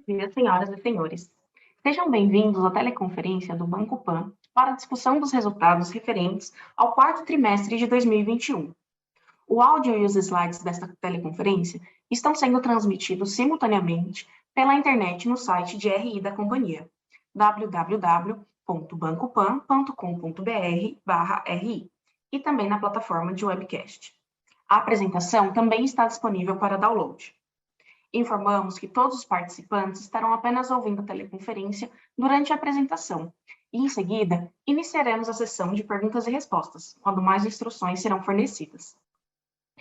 Dia, senhoras e senhores. Sejam bem-vindos à teleconferência do Banco Pan para a discussão dos resultados referentes ao quarto trimestre de 2021. O áudio e os slides desta teleconferência estão sendo transmitidos simultaneamente pela internet no site de RI da companhia, www.bancopan.com.br/ri, e também na plataforma de webcast. A apresentação também está disponível para download. Informamos que todos os participantes estarão apenas ouvindo a teleconferência durante a apresentação e, em seguida, iniciaremos a sessão de perguntas e respostas, quando mais instruções serão fornecidas.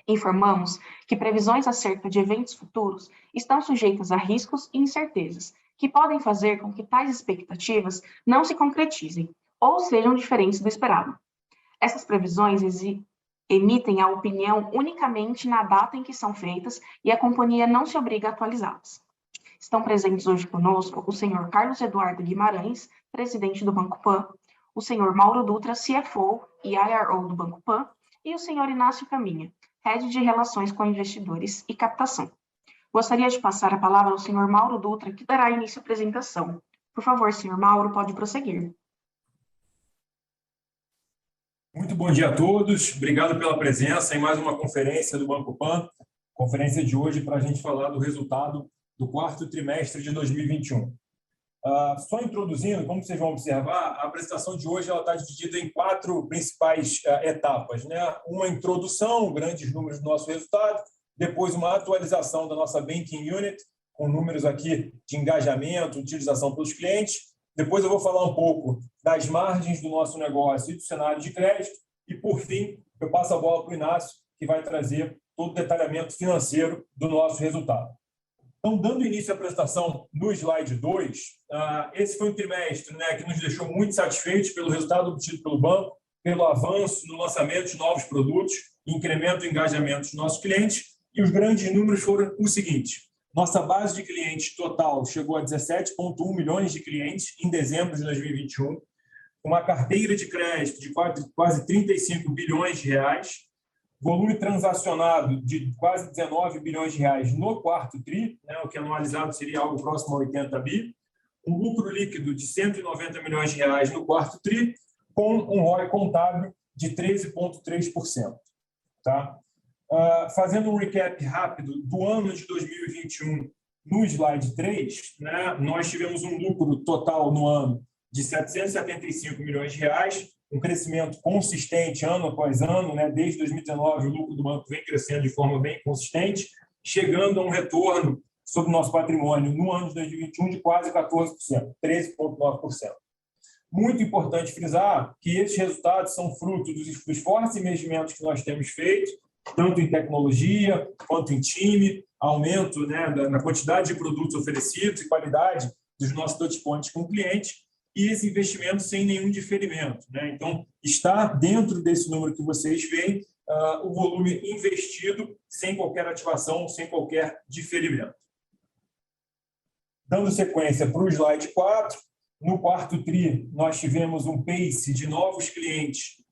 Informamos que previsões acerca de eventos futuros estão sujeitas a riscos e incertezas, que podem fazer com que tais expectativas não se concretizem ou sejam diferentes do esperado. Essas previsões emitem a opinião unicamente na data em que são feitas e a companhia não se obriga a atualizá-las. Estão presentes hoje conosco o senhor Carlos Eduardo Guimarães, presidente do Banco Pan, o senhor Mauro Dutra, CFO e IRO do Banco Pan, e o senhor Inácio Caminha, Head de Relações com Investidores e Captação. Gostaria de passar a palavra ao senhor Mauro Dutra, que dará início à apresentação. Por favor, senhor Mauro, pode prosseguir. Muito bom dia a todos, obrigado pela presença em mais uma conferência do Banco Pan, conferência de hoje para a gente falar do resultado do quarto trimestre de 2021. Só introduzindo, como vocês vão observar, a apresentação de hoje está dividida em quatro principais etapas, né? Uma introdução, grandes números do nosso resultado, depois uma atualização da nossa Banking Unit, com números aqui de engajamento, utilização pelos clientes. Depois eu vou falar um pouco das margens do nosso negócio e do cenário de crédito. E, por fim, eu passo a bola para o Inácio, que vai trazer todo o detalhamento financeiro do nosso resultado. Então, dando início à apresentação no slide 2, esse foi um trimestre, né, que nos deixou muito satisfeitos pelo resultado obtido pelo banco, pelo avanço no lançamento de novos produtos, incremento do engajamento dos nossos clientes. E os grandes números foram o seguinte: nossa base de clientes total chegou a 17,1 milhões de clientes em dezembro de 2021, uma carteira de crédito de quase 35 bilhões de reais, volume transacionado de quase 19 bilhões de reais no quarto TRI, né, o que anualizado seria algo próximo a 80 bi, um lucro líquido de 190 milhões de reais no quarto TRI, com um ROI contábil de 13,3%. Tá? Fazendo um recap rápido do ano de 2021, no slide 3, né, nós tivemos um lucro total no ano de 775 milhões de reais, um crescimento consistente ano após ano, né, desde 2019 o lucro do banco vem crescendo de forma bem consistente, chegando a um retorno sobre o nosso patrimônio no ano de 2021 de quase 14%, 13,9%. Muito importante frisar que esses resultados são fruto dos fortes investimentos que nós temos feito, tanto em tecnologia quanto em time, aumento, né, na quantidade de produtos oferecidos e qualidade dos nossos touchpoints com o cliente, e esse investimento sem nenhum diferimento, né? Então, está dentro desse número que vocês veem o volume investido sem qualquer ativação, sem qualquer diferimento. Dando sequência para o slide 4, no quarto TRI, nós tivemos um pace de novos clientes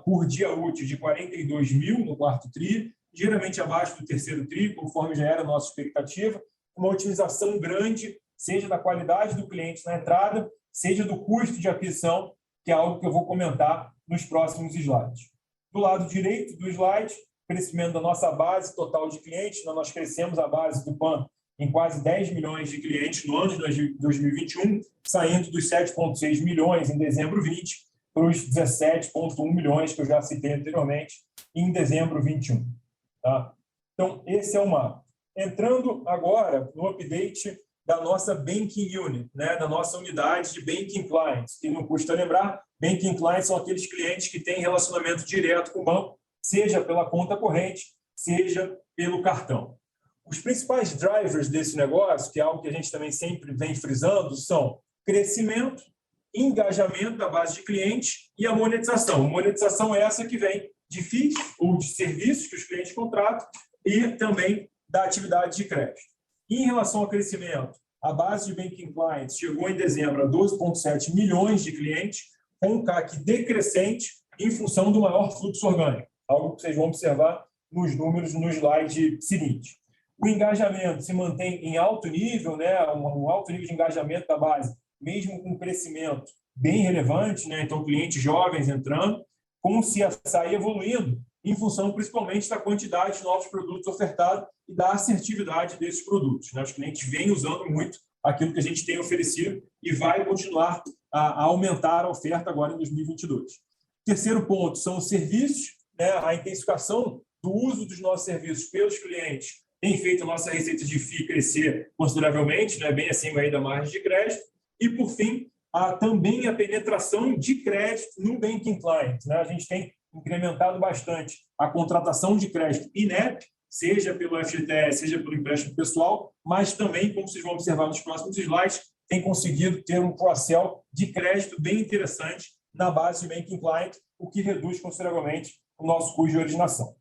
por dia útil de 42 mil no quarto TRI, geralmente abaixo do terceiro TRI, conforme já era a nossa expectativa, uma otimização grande, seja da qualidade do cliente na entrada, seja do custo de aquisição, que é algo que eu vou comentar nos próximos slides. Do lado direito do slide, crescimento da nossa base total de clientes, nós crescemos a base do PAN em quase 10 milhões de clientes no ano de 2021, saindo dos 7,6 milhões em dezembro 20, para os 17,1 milhões que eu já citei anteriormente em dezembro 21. Tá? Então, esse é o mapa. Entrando agora no update da nossa Banking Unit, né, da nossa unidade de Banking Clients, que não custa lembrar, Banking Clients são aqueles clientes que têm relacionamento direto com o banco, seja pela conta corrente, seja pelo cartão. Os principais drivers desse negócio, que é algo que a gente também sempre vem frisando, são crescimento, engajamento da base de clientes e a monetização. Monetização é essa que vem de FIIs ou de serviços que os clientes contratam e também da atividade de crédito. Em relação ao crescimento, a base de Banking Clients chegou em dezembro a 12,7 milhões de clientes, com um CAC decrescente em função do maior fluxo orgânico, algo que vocês vão observar nos números no slide seguinte. O engajamento se mantém em alto nível, né? Um alto nível de engajamento da base, mesmo com crescimento bem relevante, né? Então, clientes jovens entrando, com o CSI evoluindo, em função principalmente da quantidade de novos produtos ofertados e da assertividade desses produtos, né? Os clientes vêm usando muito aquilo que a gente tem oferecido e vai continuar a aumentar a oferta agora em 2022. Terceiro ponto são os serviços, né? A intensificação do uso dos nossos serviços pelos clientes tem feito a nossa receita de FII crescer consideravelmente, né? Bem acima aí da margem de crédito. E, por fim, também a penetração de crédito no Banking Client, né? A gente tem incrementado bastante a contratação de crédito INEP, seja pelo FGTS, seja pelo empréstimo pessoal, mas também, como vocês vão observar nos próximos slides, tem conseguido ter um cross-sell de crédito bem interessante na base de Banking Client, o que reduz consideravelmente o nosso custo de originação.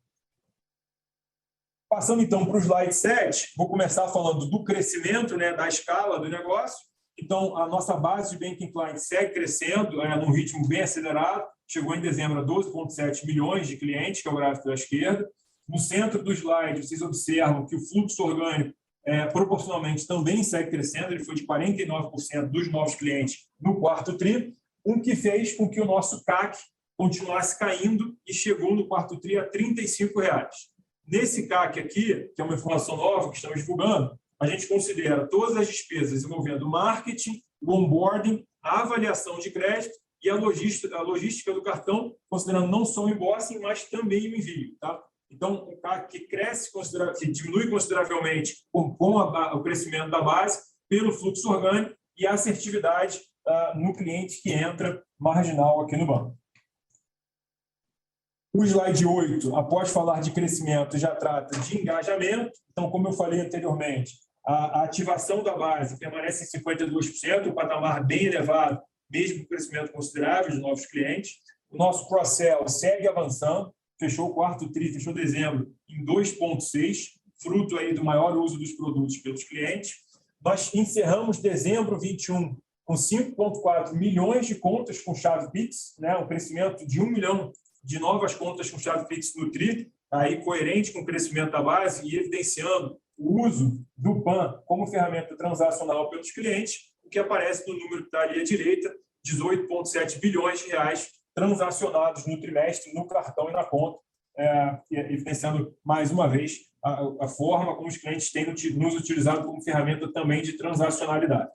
Passando, então, para o slide 7, vou começar falando do crescimento, né, da escala do negócio. Então, a nossa base de Banking Client segue crescendo num ritmo bem acelerado, chegou em dezembro a 12,7 milhões de clientes, que é o gráfico da esquerda. No centro do slide, vocês observam que o fluxo orgânico, proporcionalmente, também segue crescendo, ele foi de 49% dos novos clientes no quarto tri, o que fez com que o nosso CAC continuasse caindo e chegou no quarto tri a R$ 35. Nesse CAC aqui, que é uma informação nova que estamos divulgando, a gente considera todas as despesas envolvendo marketing, o onboarding, a avaliação de crédito e a logística do cartão, considerando não só o invoicing, mas também o envio. Tá? Então, um CAC que cresce, que diminui consideravelmente com o crescimento da base, pelo fluxo orgânico e a assertividade no cliente que entra marginal aqui no banco. O slide 8, após falar de crescimento, já trata de engajamento. Então, como eu falei anteriormente, a ativação da base permanece em 52%, um patamar bem elevado, mesmo com crescimento considerável de novos clientes. O nosso cross-sell segue avançando, fechou o quarto tri, fechou dezembro em 2,6, fruto aí do maior uso dos produtos pelos clientes. Nós encerramos dezembro 21 com 5,4 milhões de contas com chave Pix, né, um crescimento de 1 milhão de novas contas com chave Pix no TRI, aí coerente com o crescimento da base e evidenciando o uso do PAN como ferramenta transacional pelos clientes, o que aparece no número que está ali à direita, 18,7 bilhões de reais transacionados no trimestre, no cartão e na conta, evidenciando mais uma vez a forma como os clientes têm nos utilizado como ferramenta também de transacionalidade.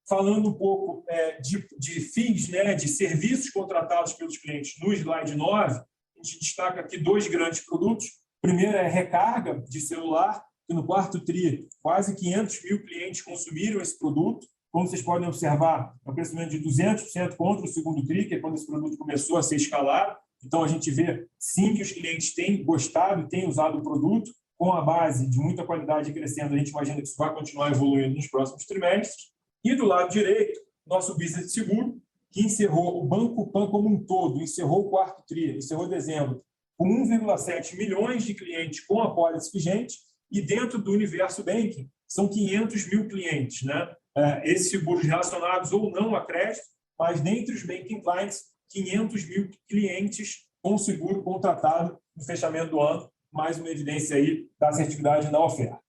Falando um pouco de FIIs, né, de serviços contratados pelos clientes no slide 9, a gente destaca aqui dois grandes produtos. O primeiro é recarga de celular, que no quarto tri, quase 500 mil clientes consumiram esse produto. Como vocês podem observar, é um crescimento de 200% contra o segundo tri, que é quando esse produto começou a ser escalado. Então, a gente vê, sim, que os clientes têm gostado e têm usado o produto, com a base de muita qualidade crescendo. A gente imagina que isso vai continuar evoluindo nos próximos trimestres. E do lado direito, nosso business de seguro, que encerrou o Banco Pan como um todo, encerrou o quarto tri, encerrou dezembro, com 1,7 milhões de clientes com apólice vigente, e dentro do universo banking, são 500 mil clientes, né? Esses seguros relacionados ou não a crédito, mas dentre os banking clients, 500 mil clientes com seguro contratado no fechamento do ano, mais uma evidência aí da assertividade na oferta.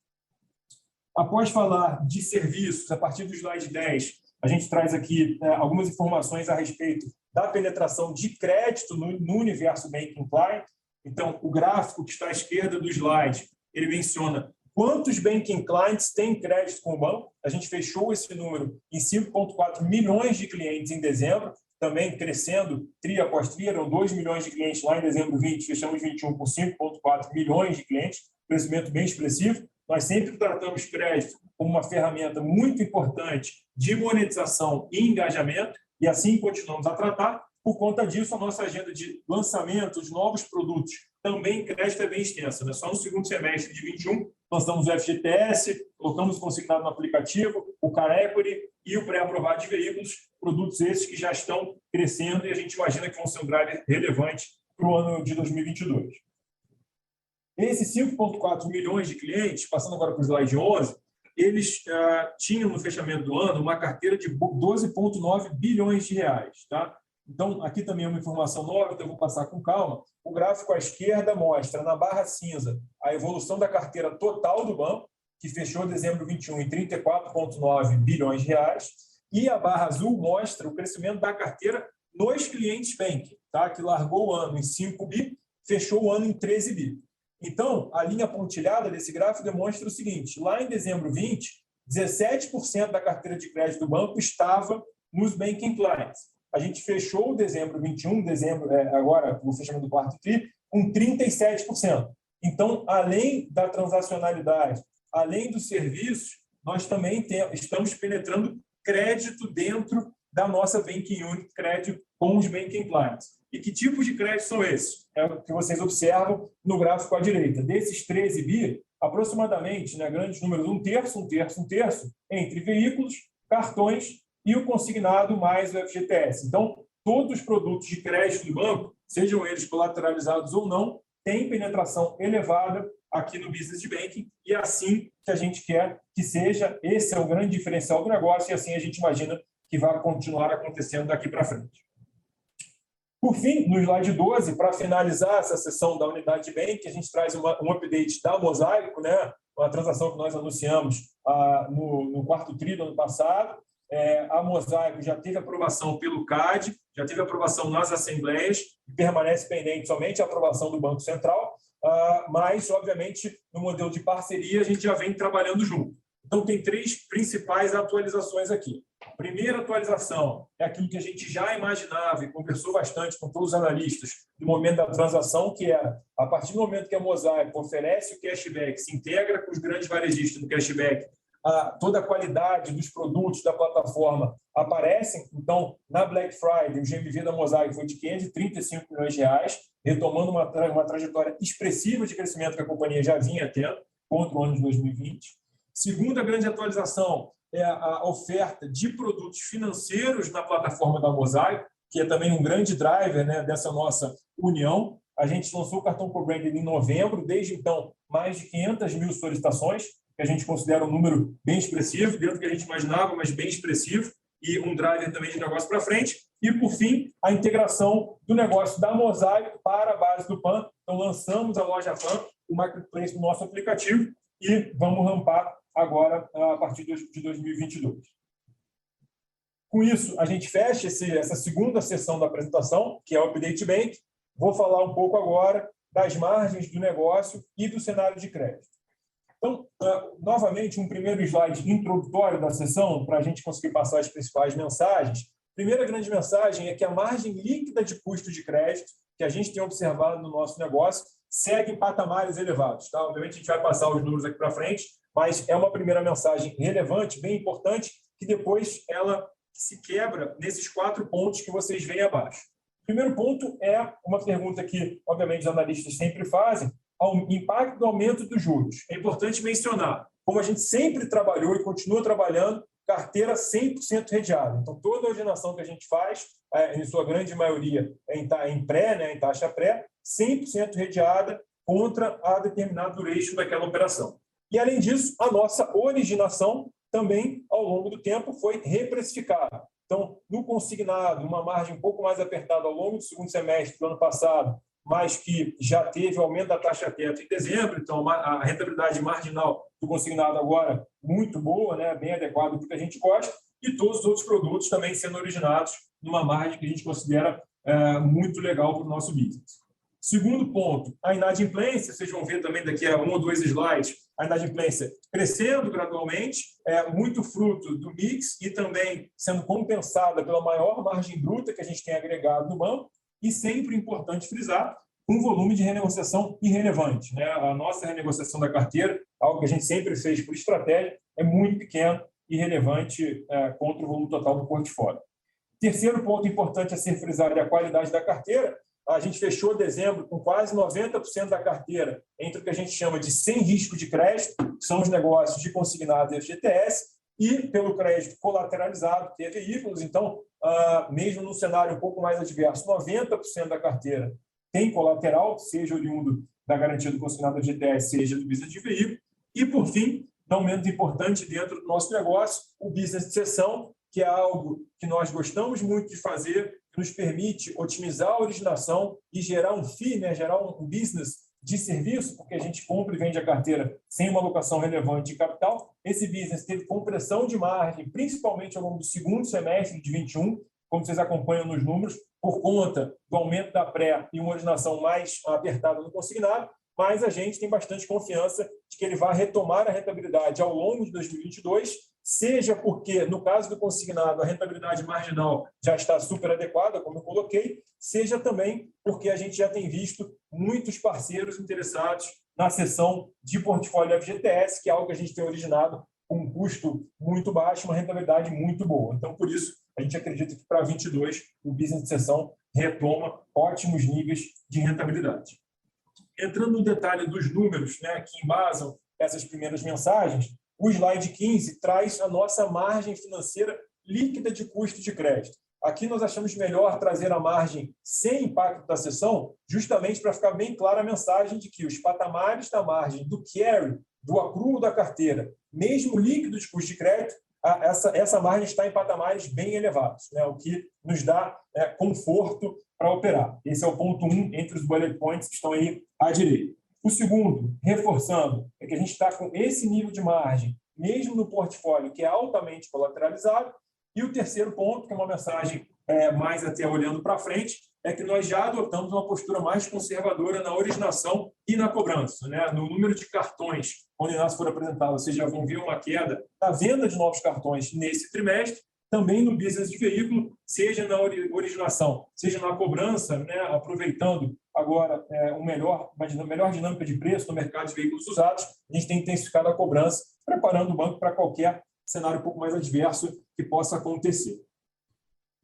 Após falar de serviços, a partir do slide 10, a gente traz aqui algumas informações a respeito da penetração de crédito no universo Banking Client. Então, o gráfico que está à esquerda do slide, ele menciona quantos Banking Clients têm crédito com o banco. A gente fechou esse número em 5,4 milhões de clientes em dezembro, também crescendo tri após tri, eram 2 milhões de clientes lá em dezembro 20, fechamos 21 com 5,4 milhões de clientes, crescimento bem expressivo. Nós sempre tratamos crédito como uma ferramenta muito importante de monetização e engajamento, e assim continuamos a tratar. Por conta disso, a nossa agenda de lançamento de novos produtos também em crédito é bem extensa, né? Só no segundo semestre de 21, lançamos o FGTS, colocamos o consignado no aplicativo, o Car Equity e o pré-aprovado de veículos, produtos esses que já estão crescendo e a gente imagina que vão ser um driver relevante para o ano de 2022. Esses 5,4 milhões de clientes, passando agora para o slide 11, eles tinham no fechamento do ano uma carteira de 12,9 bilhões de reais. Tá? Então, aqui também é uma informação nova, então eu vou passar com calma. O gráfico à esquerda mostra, na barra cinza, a evolução da carteira total do banco, que fechou dezembro de 21 em 34,9 bilhões de reais, e a barra azul mostra o crescimento da carteira nos clientes banking, tá? Que largou o ano em 5 bi, fechou o ano em 13 bi. Então, a linha pontilhada desse gráfico demonstra o seguinte: lá em dezembro de 20, 17% da carteira de crédito do banco estava nos banking clients. A gente fechou o dezembro 21, agora o fechamento do quarto TRI, com 37%. Então, além da transacionalidade, além dos serviços, nós também estamos penetrando crédito dentro da nossa Banking Unit, crédito com os banking clients. E que tipos de crédito são esses? É o que vocês observam no gráfico à direita. Desses 13 bi, aproximadamente, né, grandes números, um terço, entre veículos, cartões e o consignado mais o FGTS. Então, todos os produtos de crédito do banco, sejam eles colateralizados ou não, têm penetração elevada aqui no Business Banking, e é assim que a gente quer que seja. Esse é o grande diferencial do negócio, e assim a gente imagina que vai continuar acontecendo daqui para frente. Por fim, no slide 12, para finalizar essa sessão da unidade de banking, a gente traz um update da Mosaico, né? Uma transação que nós anunciamos no quarto TRI do ano passado. A Mosaico já teve aprovação pelo CAD, já teve aprovação nas assembleias, e permanece pendente somente a aprovação do Banco Central, mas, obviamente, no modelo de parceria, a gente já vem trabalhando junto. Então, tem 3 principais atualizações aqui. A primeira atualização é aquilo que a gente já imaginava e conversou bastante com todos os analistas no momento da transação, que era, a partir do momento que a Mosaico oferece o cashback, se integra com os grandes varejistas do cashback, toda a qualidade dos produtos da plataforma aparecem. Então, na Black Friday, o GMV da Mosaico foi de 535 milhões de reais, retomando uma trajetória expressiva de crescimento que a companhia já vinha tendo contra o ano de 2020. Segunda grande atualização é a oferta de produtos financeiros na plataforma da Mosaico, que é também um grande driver, né, dessa nossa união. A gente lançou o cartão co-branded em novembro, desde então, mais de 500 mil solicitações, que a gente considera um número bem expressivo, dentro do que a gente imaginava, mas bem expressivo, e um driver também de negócio para frente. E, por fim, a integração do negócio da Mosaico para a base do PAN. Então, lançamos a loja PAN, o marketplace do nosso aplicativo, e vamos rampar agora a partir de 2022. Com isso, a gente fecha essa segunda sessão da apresentação, que é o Update Bank. Vou falar um pouco agora das margens do negócio e do cenário de crédito. Então, novamente, um primeiro slide introdutório da sessão, para a gente conseguir passar as principais mensagens. Primeira grande mensagem é que a margem líquida de custo de crédito, que a gente tem observado no nosso negócio, segue em patamares elevados. Tá? Obviamente, a gente vai passar os números aqui para frente, mas é uma primeira mensagem relevante, bem importante, que depois ela se quebra nesses 4 pontos que vocês veem abaixo. O primeiro ponto é uma pergunta que, obviamente, os analistas sempre fazem: ao impacto do aumento dos juros. É importante mencionar, como a gente sempre trabalhou e continua trabalhando, carteira 100% redeada. Então, toda a originação que a gente faz, em sua grande maioria, em pré, né, em taxa pré, 100% redeada contra a determinado duration daquela operação. E, além disso, a nossa originação também, ao longo do tempo, foi reprecificada. Então, no consignado, uma margem um pouco mais apertada ao longo do segundo semestre do ano passado, mas que já teve o aumento da taxa teto em dezembro, então a rentabilidade marginal do consignado agora muito boa, né, bem adequada do que a gente gosta, e todos os outros produtos também sendo originados numa margem que a gente considera muito legal para o nosso business. Segundo ponto, a inadimplência, vocês vão ver também daqui a 1 ou 2 slides, a inadimplência crescendo gradualmente, muito fruto do mix e também sendo compensada pela maior margem bruta que a gente tem agregado no banco, e sempre importante frisar, um volume de renegociação irrelevante, né? A nossa renegociação da carteira, algo que a gente sempre fez por estratégia, é muito pequeno e irrelevante contra o volume total do portfólio. Terceiro ponto importante a ser frisado é a qualidade da carteira. A gente fechou dezembro com quase 90% da carteira entre o que a gente chama de sem risco de crédito, que são os negócios de consignado e FGTS, e pelo crédito colateralizado, que é veículos. Então, mesmo num cenário um pouco mais adverso, 90% da carteira tem colateral, seja oriundo da garantia do consignado FGTS, seja do business de veículo. E, por fim, não menos importante dentro do nosso negócio, o business de cessão, que é algo que nós gostamos muito de fazer, que nos permite otimizar a originação e gerar um FII, né, gerar um business de serviço, porque a gente compra e vende a carteira sem uma alocação relevante de capital. Esse business teve compressão de margem, principalmente ao longo do segundo semestre de 21, como vocês acompanham nos números, por conta do aumento da pré e uma originação mais apertada no consignado, mas a gente tem bastante confiança de que ele vai retomar a rentabilidade ao longo de 2022, seja porque, no caso do consignado, a rentabilidade marginal já está super adequada, como eu coloquei, seja também porque a gente já tem visto muitos parceiros interessados na cessão de portfólio FGTS, que é algo que a gente tem originado com um custo muito baixo, uma rentabilidade muito boa. Então, por isso, a gente acredita que para 22 o business de cessão retoma ótimos níveis de rentabilidade. Entrando no detalhe dos números, né, que embasam essas primeiras mensagens, o slide 15 traz a nossa margem financeira líquida de custo de crédito. Aqui nós achamos melhor trazer a margem sem impacto da cessão, justamente para ficar bem clara a mensagem de que os patamares da margem do carry, do acrúmulo da carteira, mesmo líquido de custo de crédito, essa margem está em patamares bem elevados, né, o que nos dá conforto para operar. Esse é o ponto 1 entre os bullet points que estão aí à direita. O segundo, reforçando, é que a gente está com esse nível de margem, mesmo no portfólio que é altamente colateralizado. E o terceiro ponto, que é uma mensagem mais até olhando para frente, é que nós já adotamos uma postura mais conservadora na originação e na cobrança, né? No número de cartões, quando o Inácio for apresentado, vocês já vão ver uma queda na venda de novos cartões nesse trimestre, também no business de veículo, seja na originação, seja na cobrança, né? Aproveitando agora uma melhor dinâmica de preço no mercado de veículos usados, a gente tem intensificado a cobrança, preparando o banco para qualquer cenário um pouco mais adverso que possa acontecer.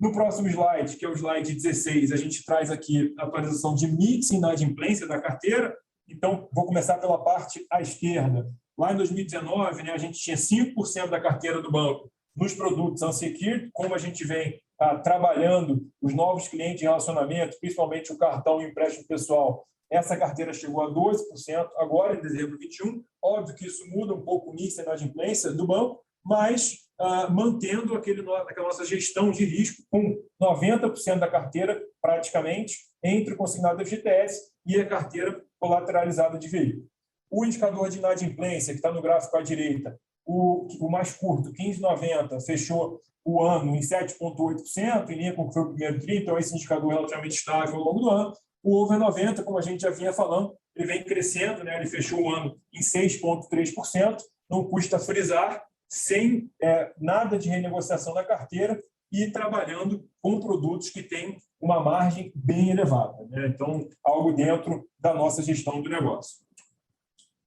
No próximo slide, que é o slide 16, a gente traz aqui a atualização de mix e inadimplência da carteira. Então, vou começar pela parte à esquerda. Lá em 2019, né, a gente tinha 5% da carteira do banco nos produtos unsecured, como a gente vem trabalhando os novos clientes de relacionamento, principalmente o cartão e o empréstimo pessoal, essa carteira chegou a 12%, agora em dezembro de 21. Óbvio que isso muda um pouco o mix e inadimplência do banco, mas mantendo aquela nossa gestão de risco com 90% da carteira, praticamente, entre o consignado FGTS e a carteira colateralizada de veículo. O indicador de inadimplência, que está no gráfico à direita, o mais curto, 15,90, fechou o ano em 7,8%, em linha com o que foi o primeiro TRI, então esse indicador é relativamente estável ao longo do ano. O over 90, como a gente já vinha falando, ele vem crescendo, né? Ele fechou o ano em 6,3%, não custa frisar, sem nada de renegociação da carteira e trabalhando com produtos que têm uma margem bem elevada, né? Então, algo dentro da nossa gestão do negócio.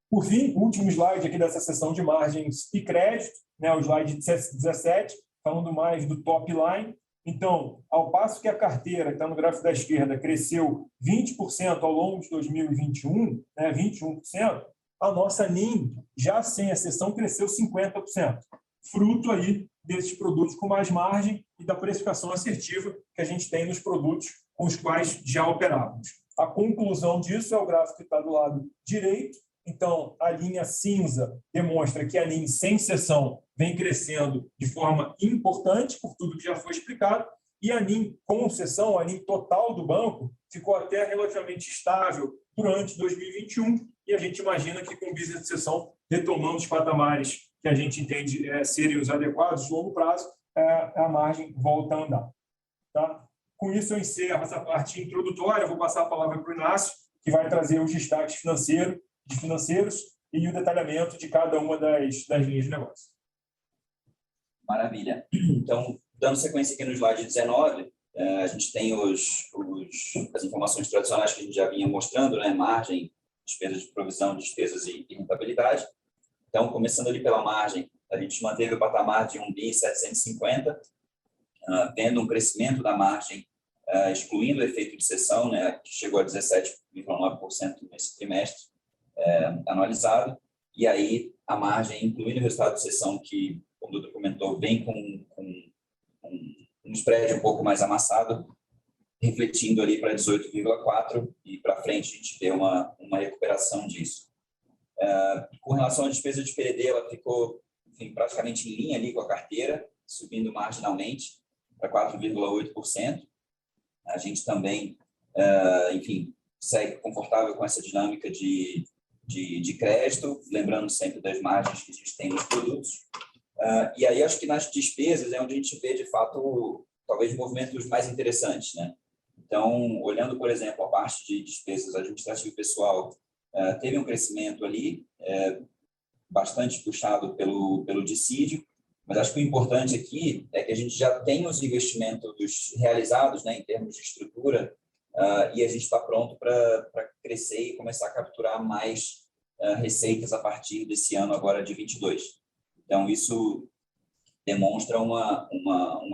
Por fim, o último slide aqui dessa seção de margens e crédito, né, o slide 17, falando mais do top line. Então, ao passo que a carteira, que está no gráfico da esquerda, cresceu 20% ao longo de 2021, né, 21%, a nossa NIM, já sem exceção, cresceu 50%, fruto aí desses produtos com mais margem e da precificação assertiva que a gente tem nos produtos com os quais já operávamos. A conclusão disso é o gráfico que está do lado direito. Então, a linha cinza demonstra que a NIM sem cessão vem crescendo de forma importante, por tudo que já foi explicado, e a NIM com cessão, a NIM total do banco, ficou até relativamente estável durante 2021, e a gente imagina que com o business de cessão, retomando os patamares que a gente entende serem os adequados de longo prazo, a margem volta a andar. Tá? Com isso, eu encerro essa parte introdutória, vou passar a palavra para o Inácio, que vai trazer os destaques financeiros e o detalhamento de cada uma das linhas de negócio. Maravilha. Então, dando sequência aqui no slide 19, a gente tem as informações tradicionais que a gente já vinha mostrando, né? Margem, despesas de provisão, despesas e rentabilidade. Então, começando ali pela margem, a gente manteve o patamar de 1.750 bi, tendo um crescimento da margem, excluindo o efeito de cessão, né? Que chegou a 17,9% nesse trimestre anualizado. E aí, a margem, incluindo o resultado de cessão, que, como o doutor comentou, vem com um spread um pouco mais amassado, refletindo ali para 18,4%, e para frente a gente vê uma recuperação disso. Com relação à despesa de PDD, ela ficou, enfim, praticamente em linha ali com a carteira, subindo marginalmente para 4,8%. A gente também, enfim, segue confortável com essa dinâmica de crédito, lembrando sempre das margens que a gente tem nos produtos. E aí, acho que nas despesas é onde a gente vê, de fato, talvez movimentos mais interessantes, né? Então, olhando, por exemplo, a parte de despesas administrativo e pessoal, teve um crescimento ali, bastante puxado pelo dissídio, mas acho que o importante aqui é que a gente já tem os investimentos realizados, né, em termos de estrutura, e a gente está pronto para crescer e começar a capturar mais receitas a partir desse ano agora de 22. Então, isso demonstra um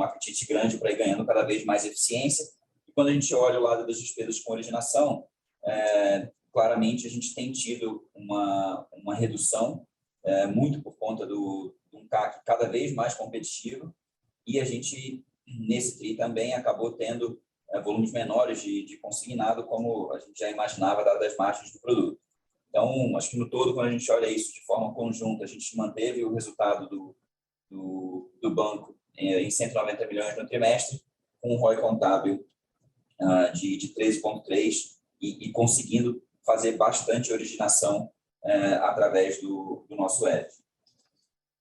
apetite grande para ir ganhando cada vez mais eficiência. E quando a gente olha o lado das despesas com originação, claramente a gente tem tido uma redução, muito por conta de um CAC cada vez mais competitivo, e a gente, nesse TRI também, acabou tendo volumes menores de consignado, como a gente já imaginava, dadas as margens do produto. Então, acho que no todo, quando a gente olha isso de forma conjunta, a gente manteve o resultado do banco em 190 milhões no trimestre, com um ROI contábil de 13,3 e conseguindo fazer bastante originação através do nosso ED.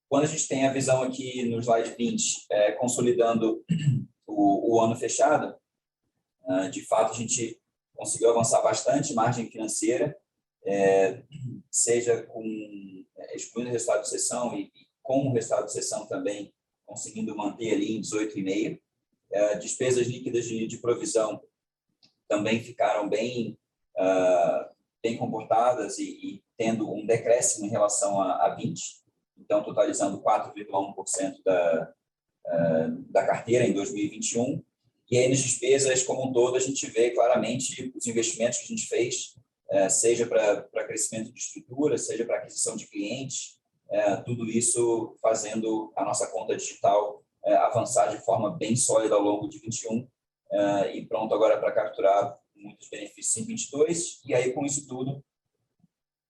Quando a gente tem a visão aqui no slide 20, consolidando o ano fechado, de fato, a gente conseguiu avançar bastante margem financeira, seja excluindo o resultado de cessão e com o resultado de cessão também conseguindo manter ali em 18,5. Despesas líquidas de provisão também ficaram bem comportadas e tendo um decréscimo em relação a 20, então totalizando 4,1% da carteira em 2021. E aí, nas despesas como um todo, a gente vê claramente os investimentos que a gente fez, seja para crescimento de estrutura, seja para aquisição de clientes, tudo isso fazendo a nossa conta digital avançar de forma bem sólida ao longo de 21 e pronto agora para capturar muitos benefícios em 22. E aí, com isso tudo,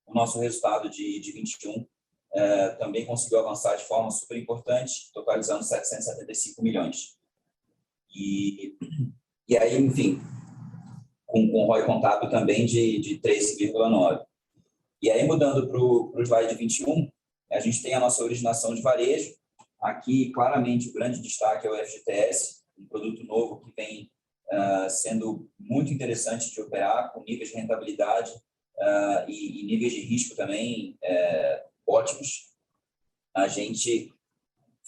o nosso resultado de 21 também conseguiu avançar de forma super importante, totalizando 775 milhões. E aí, enfim, com ROI contábil também de 13,9. E aí, mudando para o slide 21, a gente tem a nossa originação de varejo. Aqui, claramente, o grande destaque é o FGTS, um produto novo que vem sendo muito interessante de operar, com níveis de rentabilidade e níveis de risco também ótimos. A gente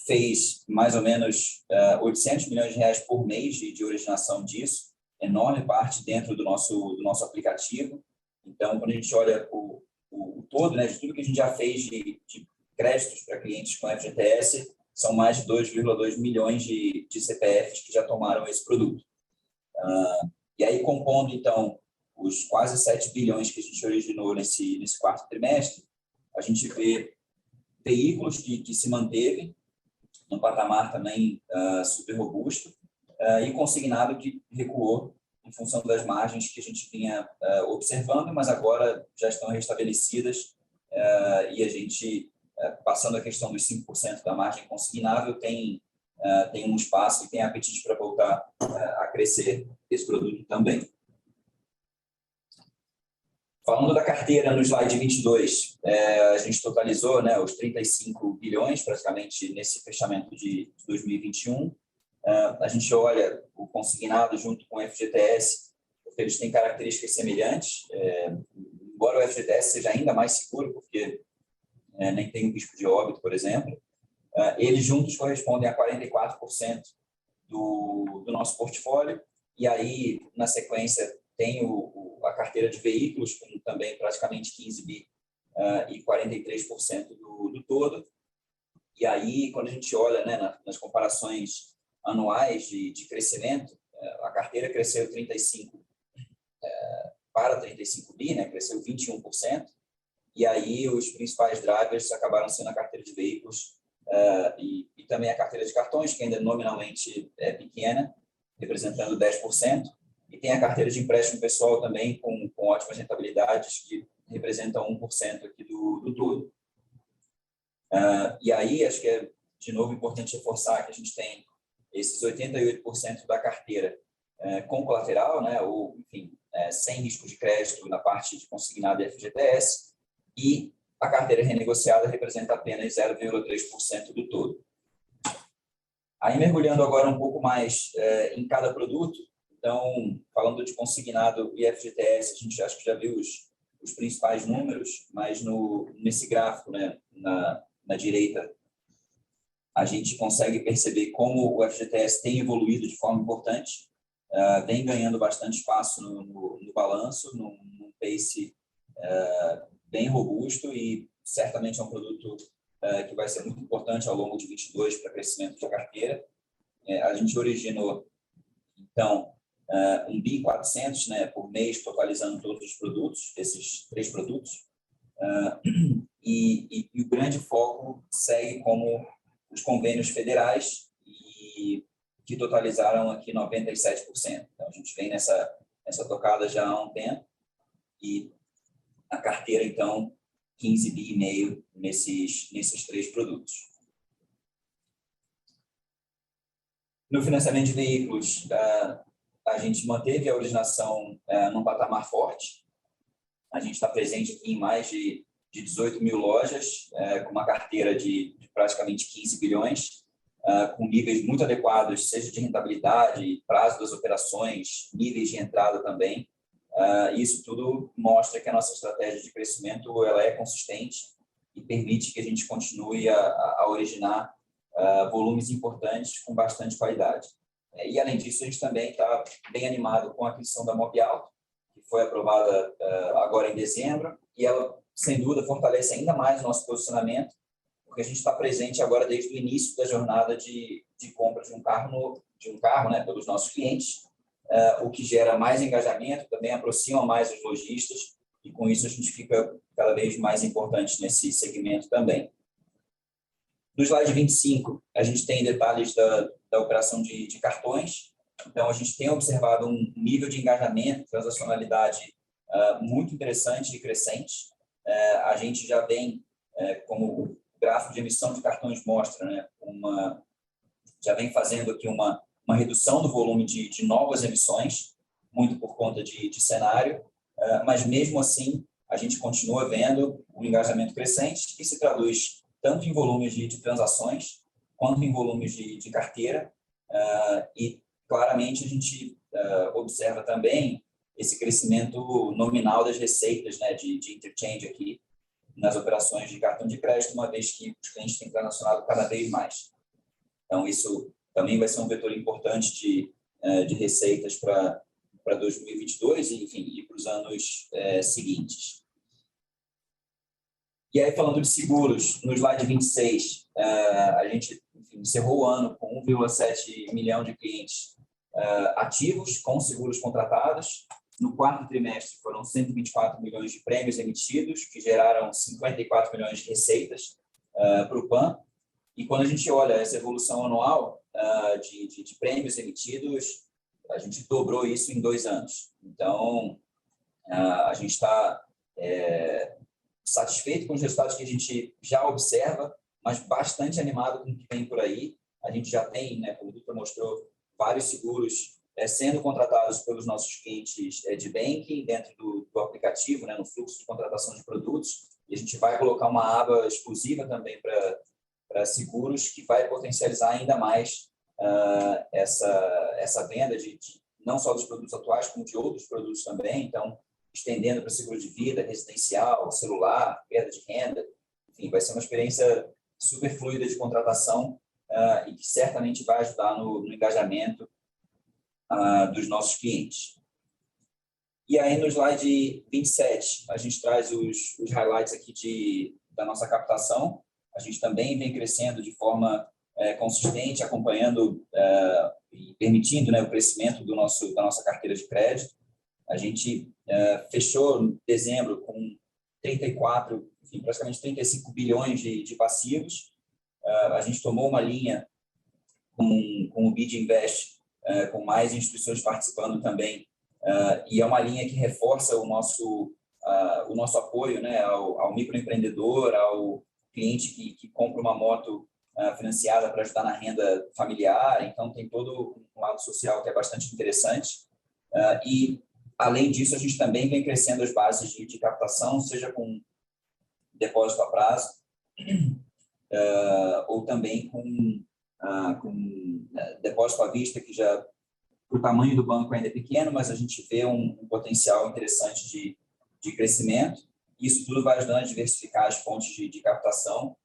fez mais ou menos 800 milhões de reais por mês de originação disso, enorme parte dentro do nosso aplicativo. Então, quando a gente olha o todo, né, de tudo que a gente já fez de créditos para clientes com FGTS, são mais de 2,2 milhões de CPFs que já tomaram esse produto. E aí, compondo, então, os quase 7 bilhões que a gente originou nesse quarto trimestre, a gente vê veículos que se manteve num patamar também super robusto, e consignado que recuou em função das margens que a gente vinha observando, mas agora já estão restabelecidas, e a gente, passando a questão dos 5% da margem consignável, tem um espaço e tem apetite para voltar a crescer esse produto também. Falando da carteira no slide 22, a gente totalizou, né, os 35 bilhões, praticamente, nesse fechamento de 2021. A gente olha o consignado junto com o FGTS, porque eles têm características semelhantes, embora o FGTS seja ainda mais seguro, porque nem tem o risco de óbito, por exemplo, eles juntos correspondem a 44% do nosso portfólio, e aí, na sequência, tem a carteira de veículos, com também praticamente 15 bi e 43% do todo. E aí, quando a gente olha, né, nas comparações anuais de crescimento, a carteira cresceu 35 para 35 bi, né, cresceu 21%, e aí os principais drivers acabaram sendo a carteira de veículos e também a carteira de cartões, que ainda nominalmente é pequena, representando 10%, e tem a carteira de empréstimo pessoal também, com ótimas rentabilidades, que representam 1% aqui do todo. E aí, acho que é, de novo, importante reforçar que a gente tem esses 88% da carteira com colateral, né, ou, enfim, sem risco de crédito na parte de consignado e FGTS, e a carteira renegociada representa apenas 0,3% do todo. Aí, mergulhando agora um pouco mais em cada produto, então, falando de consignado e FGTS, a gente acho que já viu os principais números, mas nesse gráfico, né, na direita, a gente consegue perceber como o FGTS tem evoluído de forma importante, vem ganhando bastante espaço no balanço, num pace bem robusto, e certamente é um produto que vai ser muito importante ao longo de 2022 para crescimento da carteira. A gente originou, então, 1 bi 400, né, por mês, totalizando todos os produtos, esses 3 produtos, e o grande foco segue como os convênios federais, que totalizaram aqui 97%. Então, a gente vem nessa tocada já há um tempo, e a carteira, então, 15 bi e meio nesses 3 produtos. No financiamento de veículos, a gente manteve a originação num patamar forte. A gente está presente aqui em mais de 18 mil lojas, com uma carteira de praticamente 15 bilhões, com níveis muito adequados, seja de rentabilidade, prazo das operações, níveis de entrada também. Isso tudo mostra que a nossa estratégia de crescimento ela é consistente e permite que a gente continue a originar volumes importantes com bastante qualidade. E, além disso, a gente também está bem animado com a aquisição da Mobiauto, que foi aprovada agora em dezembro, e ela, sem dúvida, fortalece ainda mais o nosso posicionamento, porque a gente está presente agora desde o início da jornada de compra de um carro, né, pelos nossos clientes, o que gera mais engajamento, também aproxima mais os lojistas, e com isso a gente fica cada vez mais importante nesse segmento também. No slide 25, a gente tem detalhes da operação de cartões. Então, a gente tem observado um nível de engajamento, transacionalidade muito interessante e crescente. A gente já vem, como o gráfico de emissão de cartões mostra, né, já vem fazendo aqui uma redução do volume de novas emissões, muito por conta de cenário, mas mesmo assim a gente continua vendo um engajamento crescente que se traduz tanto em volumes de transações quanto em volumes de carteira, e claramente a gente observa também esse crescimento nominal das receitas, né, de interchange aqui nas operações de cartão de crédito, uma vez que os clientes têm transacionado cada vez mais. Então, isso também vai ser um vetor importante de receitas para 2022 e, enfim, e para os anos seguintes. E aí, falando de seguros, no slide 26, a gente, enfim, encerrou o ano com 1,7 milhão de clientes ativos com seguros contratados. No quarto trimestre, foram 124 milhões de prêmios emitidos, que geraram 54 milhões de receitas para o PAN. E quando a gente olha essa evolução anual de prêmios emitidos, a gente dobrou isso em 2 anos. Então, a gente está satisfeito com os resultados que a gente já observa, mas bastante animado com o que vem por aí. A gente já tem, né, como o Dutra mostrou, vários seguros sendo contratados pelos nossos clientes de banking dentro do aplicativo, né, no fluxo de contratação de produtos. E a gente vai colocar uma aba exclusiva também para seguros, que vai potencializar ainda mais essa venda não só dos produtos atuais, como de outros produtos também. Então, estendendo para seguro de vida, residencial, celular, perda de renda. Enfim, vai ser uma experiência super fluida de contratação e que certamente vai ajudar no engajamento dos nossos clientes. E aí, no slide 27, a gente traz os highlights aqui da nossa captação. A gente também vem crescendo de forma consistente, acompanhando e permitindo, né, o crescimento da nossa carteira de crédito. A gente fechou dezembro com 34, enfim, praticamente 35 bilhões de passivos. A gente tomou uma linha com o BID Invest, com mais instituições participando também, e é uma linha que reforça o nosso apoio, né, ao microempreendedor, ao cliente que compra uma moto financiada para ajudar na renda familiar. Então, tem todo um lado social que é bastante interessante. E, além disso, a gente também vem crescendo as bases de captação, seja com depósito a prazo, ou também com depósito à vista, que já o tamanho do banco ainda é pequeno, mas a gente vê um potencial interessante de crescimento. Isso tudo vai ajudando a diversificar as fontes de captação,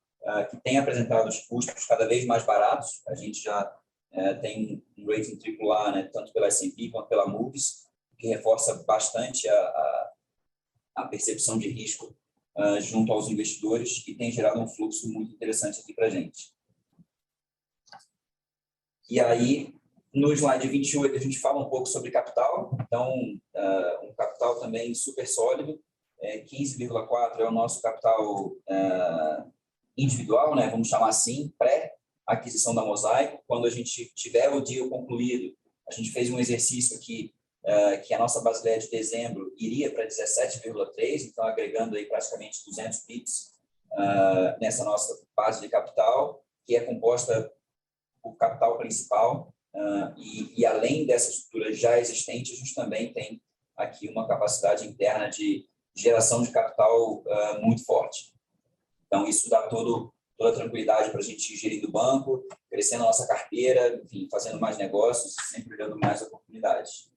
que tem apresentado os custos cada vez mais baratos. A gente já tem um rating AAA, né, tanto pela S&P quanto pela Moody's, que reforça bastante a percepção de risco junto aos investidores e tem gerado um fluxo muito interessante aqui para a gente. E aí, no slide 28, a gente fala um pouco sobre capital. Então, um capital também super sólido. 15,4 é o nosso capital individual, né? Vamos chamar assim, pré-aquisição da Mosaico. Quando a gente tiver o deal concluído, a gente fez um exercício aqui que a nossa Basileia de dezembro iria para 17,3, então agregando aí praticamente 200 pips nessa nossa base de capital, que é composta por capital principal, e além dessa estrutura já existente, a gente também tem aqui uma capacidade interna de geração de capital muito forte. Então, isso dá toda a tranquilidade para a gente ir gerindo o banco, crescendo a nossa carteira, enfim, fazendo mais negócios, sempre olhando mais oportunidades.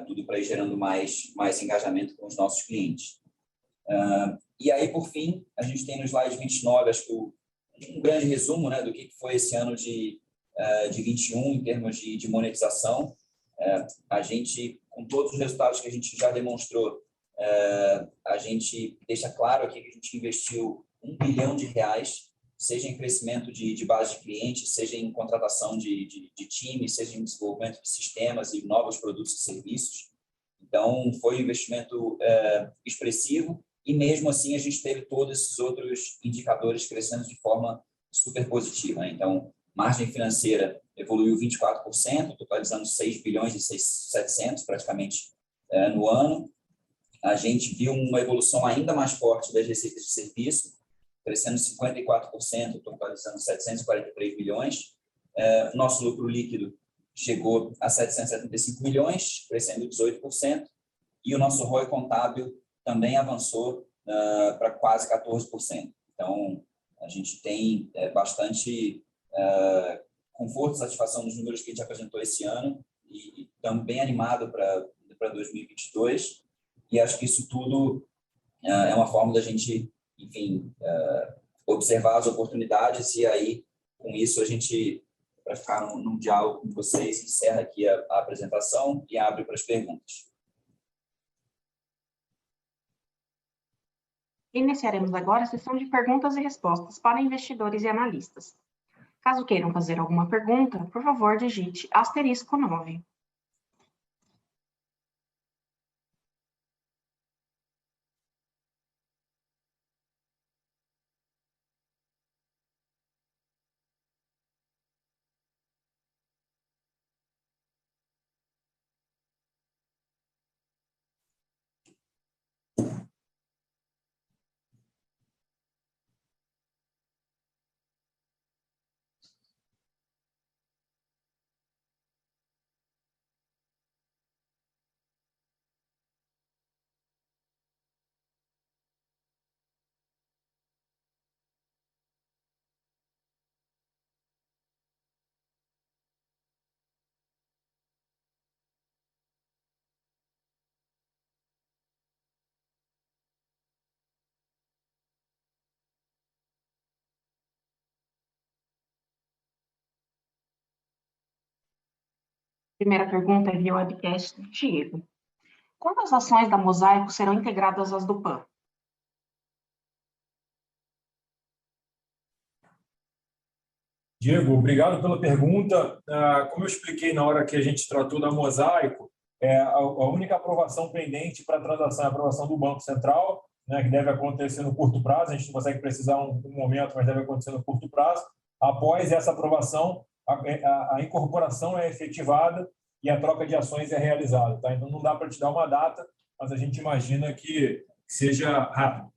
Tudo para ir gerando mais engajamento com os nossos clientes. E aí, por fim, a gente tem no slide 29, acho que um grande resumo, né, do que foi esse ano de 21 em termos de monetização. A gente, com todos os resultados que a gente já demonstrou, a gente deixa claro aqui que a gente investiu R$ 1 bilhão, seja em crescimento de base de clientes, seja em contratação de time, seja em desenvolvimento de sistemas e novos produtos e serviços. Então, foi um investimento expressivo e, mesmo assim, a gente teve todos esses outros indicadores crescendo de forma super positiva, né? Então, margem financeira evoluiu 24%, totalizando 6 bilhões e 700 praticamente no ano. A gente viu uma evolução ainda mais forte das receitas de serviço, crescendo 54%, totalizando 743 milhões. Nosso lucro líquido chegou a 775 milhões, crescendo 18%, e o nosso ROI contábil também avançou para quase 14%. Então, a gente tem bastante conforto e satisfação nos números que a gente apresentou esse ano e estamos bem animados para 2022. E acho que isso tudo é uma forma da gente, enfim, observar as oportunidades e aí, com isso, a gente, para ficar num diálogo com vocês, encerra aqui a apresentação e abre para as perguntas. Iniciaremos agora a sessão de perguntas e respostas para investidores e analistas. Caso queiram fazer alguma pergunta, por favor, digite *9. Primeira pergunta é via webcast do Diego. Quantas ações da Mosaico serão integradas às do PAN? Diego, obrigado pela pergunta. Como eu expliquei na hora que a gente tratou da Mosaico, a única aprovação pendente para a transação é a aprovação do Banco Central, né, que deve acontecer no curto prazo. A gente não consegue precisar um momento, mas deve acontecer no curto prazo. Após essa aprovação, a incorporação é efetivada e a troca de ações é realizada. Tá? Então, não dá para te dar uma data, mas a gente imagina que seja rápido.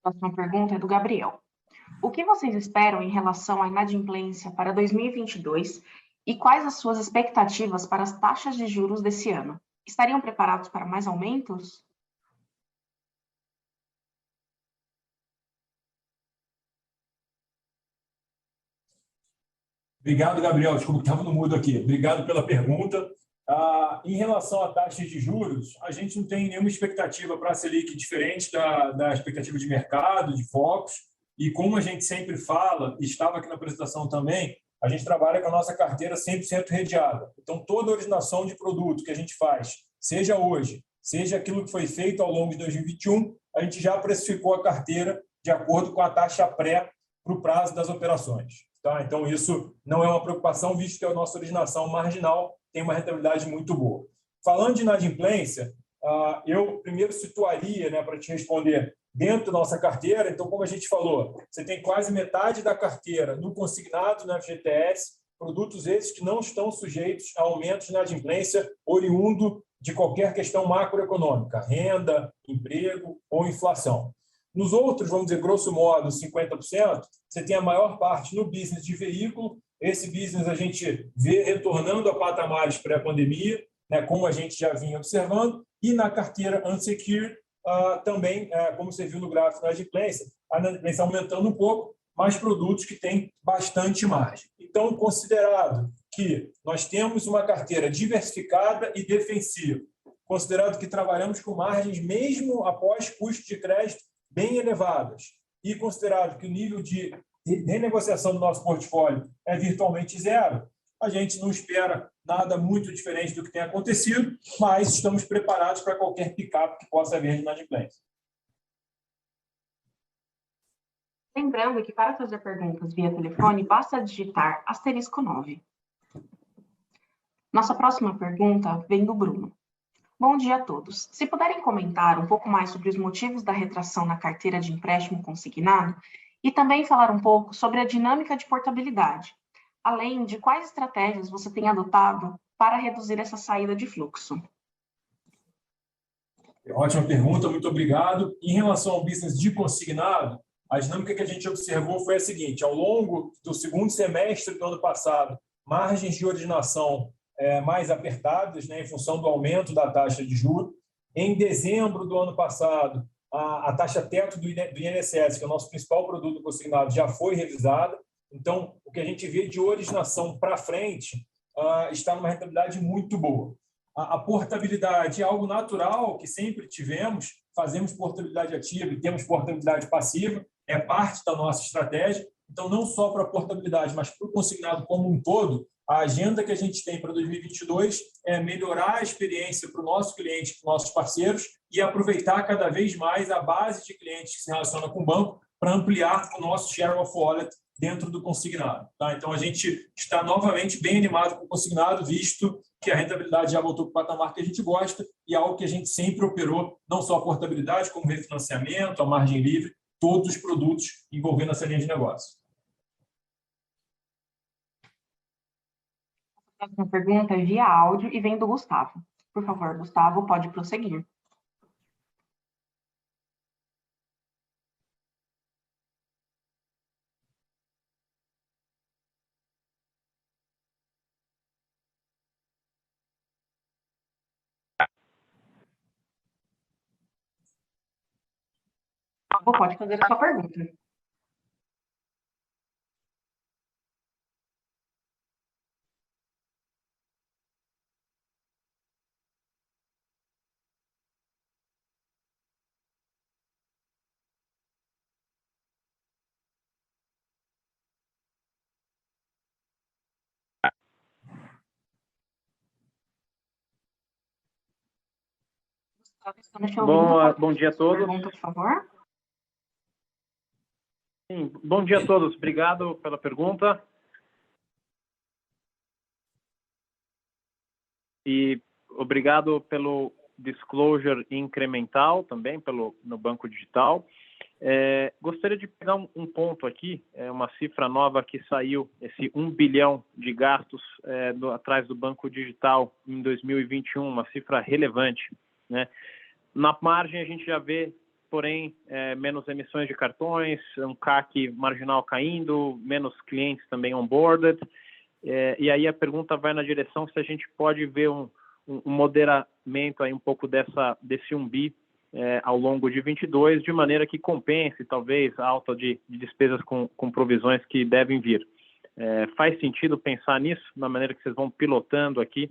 A próxima pergunta é do Gabriel. O que vocês esperam em relação à inadimplência para 2022 e quais as suas expectativas para as taxas de juros desse ano? Estariam preparados para mais aumentos? Obrigado, Gabriel. Desculpa que estava no mudo aqui. Obrigado pela pergunta. Em relação à taxa de juros, a gente não tem nenhuma expectativa para a Selic diferente da expectativa de mercado, de focos. E como a gente sempre fala, e estava aqui na apresentação também, a gente trabalha com a nossa carteira 100% redeada. Então, toda a originação de produto que a gente faz, seja hoje, seja aquilo que foi feito ao longo de 2021, a gente já precificou a carteira de acordo com a taxa pré para o prazo das operações. Tá? Então, isso não é uma preocupação, visto que a nossa originação marginal tem uma rentabilidade muito boa. Falando de inadimplência, eu primeiro situaria, para te responder, dentro da nossa carteira. Então, como a gente falou, você tem quase metade da carteira no consignado, no FGTS, produtos esses que não estão sujeitos a aumentos de inadimplência oriundo de qualquer questão macroeconômica, renda, emprego ou inflação. Nos outros, vamos dizer, grosso modo, 50%, você tem a maior parte no business de veículo. Esse business a gente vê retornando a patamares pré-pandemia, como a gente já vinha observando, e na carteira unsecured, também, como você viu no gráfico da inadimplência, a inadimplência aumentando um pouco, mas produtos que têm bastante margem. Então, considerado que nós temos uma carteira diversificada e defensiva, considerado que trabalhamos com margens mesmo após custos de crédito bem elevadas, e considerado que o nível de renegociação do nosso portfólio é virtualmente zero, a gente não espera nada muito diferente do que tem acontecido, mas estamos preparados para qualquer pick-up que possa haver de inadimplência. Lembrando que para fazer perguntas via telefone, basta digitar *9. Nossa próxima pergunta vem do Bruno. Bom dia a todos. Se puderem comentar um pouco mais sobre os motivos da retração na carteira de empréstimo consignado e também falar um pouco sobre a dinâmica de portabilidade, além de quais estratégias você tem adotado para reduzir essa saída de fluxo. Ótima pergunta, muito obrigado. Em relação ao business de consignado, a dinâmica que a gente observou foi a seguinte: ao longo do segundo semestre do ano passado, margens de originação mais apertadas, em função do aumento da taxa de juros. Em dezembro do ano passado, a taxa teto do INSS, que é o nosso principal produto consignado, já foi revisada. Então, o que a gente vê de originação para frente está numa rentabilidade muito boa. A portabilidade é algo natural que sempre tivemos, fazemos portabilidade ativa e temos portabilidade passiva, é parte da nossa estratégia. Então, não só para a portabilidade, mas para o consignado como um todo, a agenda que a gente tem para 2022 é melhorar a experiência para o nosso cliente, para os nossos parceiros, e aproveitar cada vez mais a base de clientes que se relacionam com o banco para ampliar o nosso share of wallet dentro do consignado. Tá? Então, a gente está novamente bem animado com o consignado, visto que a rentabilidade já voltou para o patamar que a gente gosta e é algo que a gente sempre operou, não só a portabilidade, como refinanciamento, a margem livre, todos os produtos envolvendo essa linha de negócio. A próxima pergunta é via áudio e vem do Gustavo. Por favor, Gustavo, pode prosseguir. Pode fazer a sua pergunta. Bom dia a todos. Pergunta, por favor. Sim, bom dia a todos. Obrigado pela pergunta. E obrigado pelo disclosure incremental também, no Banco Digital. Gostaria de pegar um ponto aqui, uma cifra nova que saiu, esse 1 bilhão de gastos atrás do Banco Digital em 2021, uma cifra relevante, né? Na margem a gente já vê porém menos emissões de cartões, um CAC marginal caindo, menos clientes também onboarded. E aí a pergunta vai na direção se a gente pode ver um moderamento aí um pouco desse 1 bi ao longo de 22, de maneira que compense talvez a alta de despesas com provisões que devem vir. Faz sentido pensar nisso, na maneira que vocês vão pilotando aqui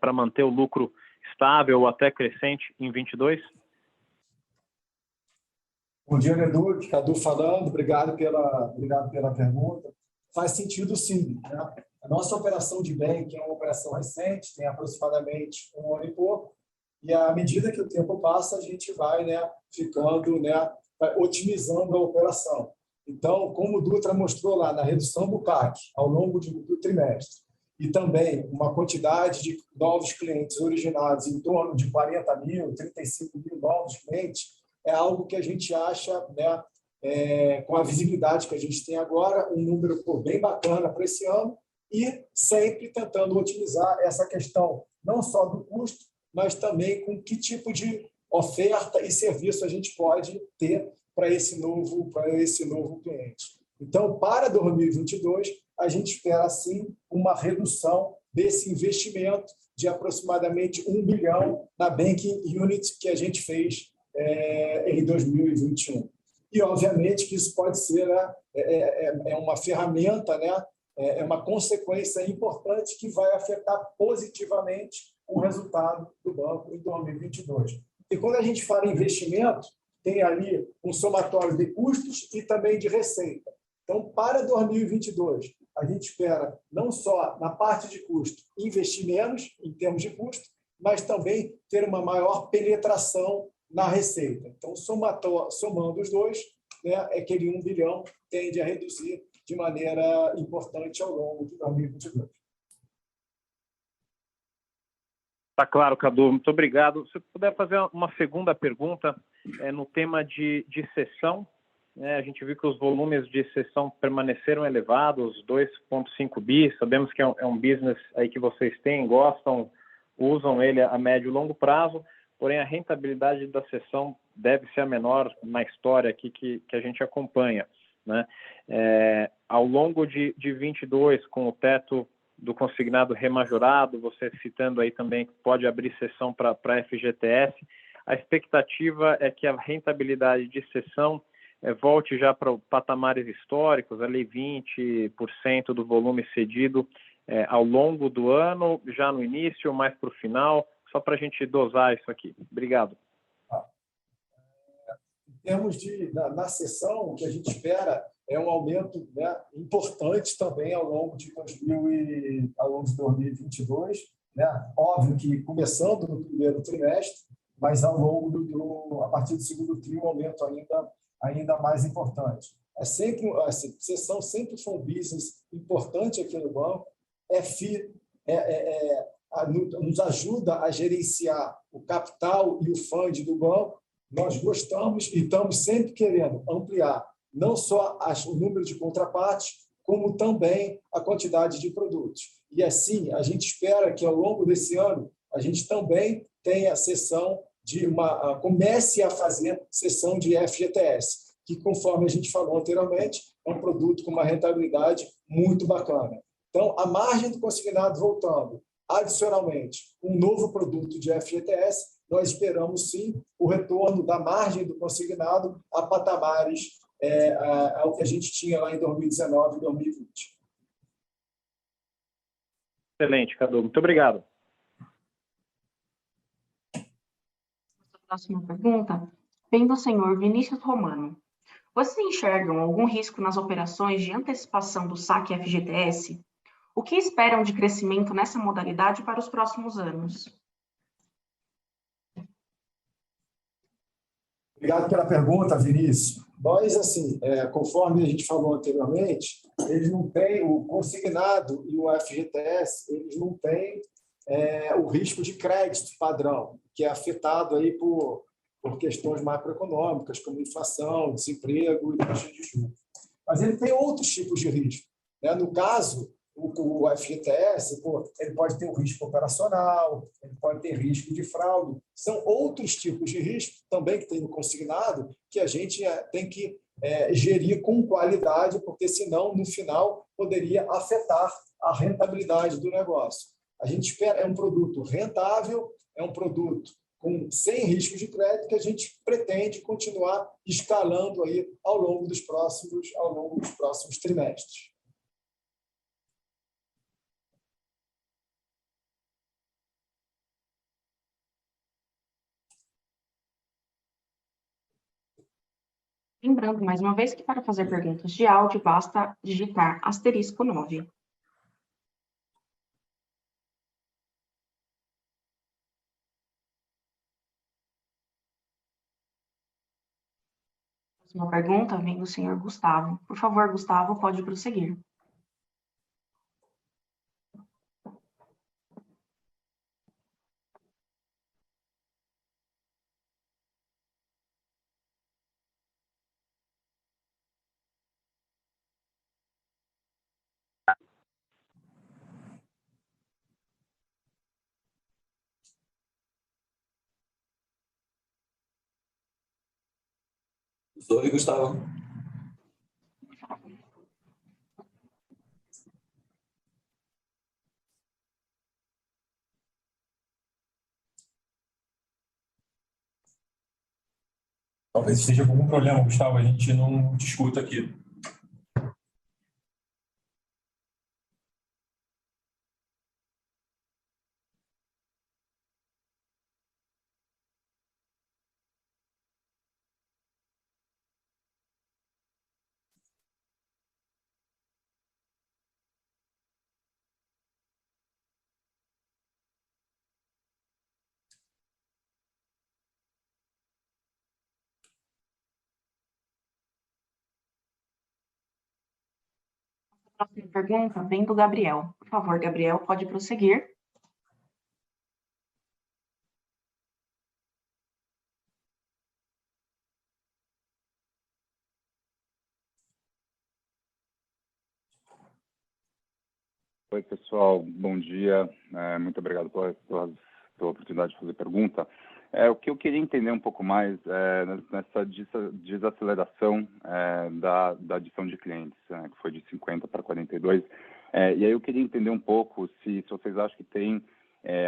para manter o lucro estável ou até crescente em 22? Bom dia, Edu. Cadu falando. Obrigado pela pergunta. Faz sentido, sim, né? A nossa operação de banking é uma operação recente, tem aproximadamente 1 ano e pouco, e à medida que o tempo passa, a gente vai, né, ficando, né, vai otimizando a operação. Então, como o Dutra mostrou lá na redução do CAC ao longo do trimestre, e também uma quantidade de novos clientes originados em torno de 40 mil, 35 mil novos clientes, é algo que a gente acha, né, com a visibilidade que a gente tem agora, um número bem bacana para esse ano, e sempre tentando otimizar essa questão, não só do custo, mas também com que tipo de oferta e serviço a gente pode ter para esse novo cliente. Então, para 2022, a gente espera, sim, uma redução desse investimento de aproximadamente 1 bilhão na Banking Unit que a gente fez em 2021. E, obviamente, que isso pode ser uma ferramenta, né? É uma consequência importante que vai afetar positivamente o resultado do banco em 2022. E quando a gente fala em investimento, tem ali um somatório de custos e também de receita. Então, para 2022, a gente espera não só na parte de custo investir menos em termos de custo, mas também ter uma maior penetração na receita. Então, somando os dois, né, aquele 1 bilhão tende a reduzir de maneira importante ao longo de 2022. Tá claro, Cadu. Muito obrigado. Se puder fazer uma segunda pergunta no tema de cessão, né? A gente viu que os volumes de cessão permaneceram elevados, 2,5 bi. Sabemos que é um business aí que vocês têm, gostam, usam ele a médio e longo prazo, porém a rentabilidade da cessão deve ser a menor na história aqui que a gente acompanha, né? Ao longo de 22, com o teto do consignado remajorado, você citando aí também que pode abrir cessão para FGTS, a expectativa é que a rentabilidade de cessão volte já para patamares históricos, ali 20% do volume cedido ao longo do ano, já no início, mais para o final, só para a gente dosar isso aqui. Obrigado. Em termos na cessão, o que a gente espera é um aumento, né, importante também ao longo de 2022. Né? Óbvio que começando no primeiro trimestre, mas ao longo a partir do segundo trimestre, um aumento ainda mais importante. A cessão sempre foi um business importante aqui no banco, nos ajuda a gerenciar o capital e o fundo do banco. Nós gostamos e estamos sempre querendo ampliar não só o número de contrapartes, como também a quantidade de produtos. E assim, a gente espera que ao longo desse ano a gente também tenha comece a fazer cessão de FGTS, que, conforme a gente falou anteriormente, é um produto com uma rentabilidade muito bacana. Então, a margem do consignado voltando, adicionalmente, um novo produto de FGTS, nós esperamos, sim, o retorno da margem do consignado a patamares ao que a gente tinha lá em 2019 e 2020. Excelente, Cadu. Muito obrigado. Próxima pergunta vem do senhor Vinícius Romano. Vocês enxergam algum risco nas operações de antecipação do saque FGTS? O que esperam de crescimento nessa modalidade para os próximos anos? Obrigado pela pergunta, Vinícius. Nós, assim, conforme a gente falou anteriormente, eles não têm, o consignado e o FGTS, eles não têm o risco de crédito padrão, que é afetado aí por questões macroeconômicas, como inflação, desemprego e taxa de juros. Mas ele tem outros tipos de risco. Né? No caso o FGTS, ele pode ter um risco operacional, ele pode ter risco de fraude. São outros tipos de risco também que tem no consignado que a gente tem que gerir com qualidade, porque senão, no final, poderia afetar a rentabilidade do negócio. A gente espera, é um produto rentável, é um produto sem risco de crédito que a gente pretende continuar escalando aí ao longo dos próximos trimestres. Lembrando, mais uma vez, que para fazer perguntas de áudio, basta digitar *9. Uma pergunta vem do senhor Gustavo. Por favor, Gustavo, pode prosseguir. Oi, Gustavo. Talvez esteja com algum problema, Gustavo, a gente não te escuta aqui. A próxima pergunta vem do Gabriel. Por favor, Gabriel, pode prosseguir. Oi, pessoal, bom dia. Muito obrigado pela oportunidade de fazer pergunta. O que eu queria entender um pouco mais nessa desaceleração da adição de clientes, que foi de 50 para 42. E aí eu queria entender um pouco se vocês acham que tem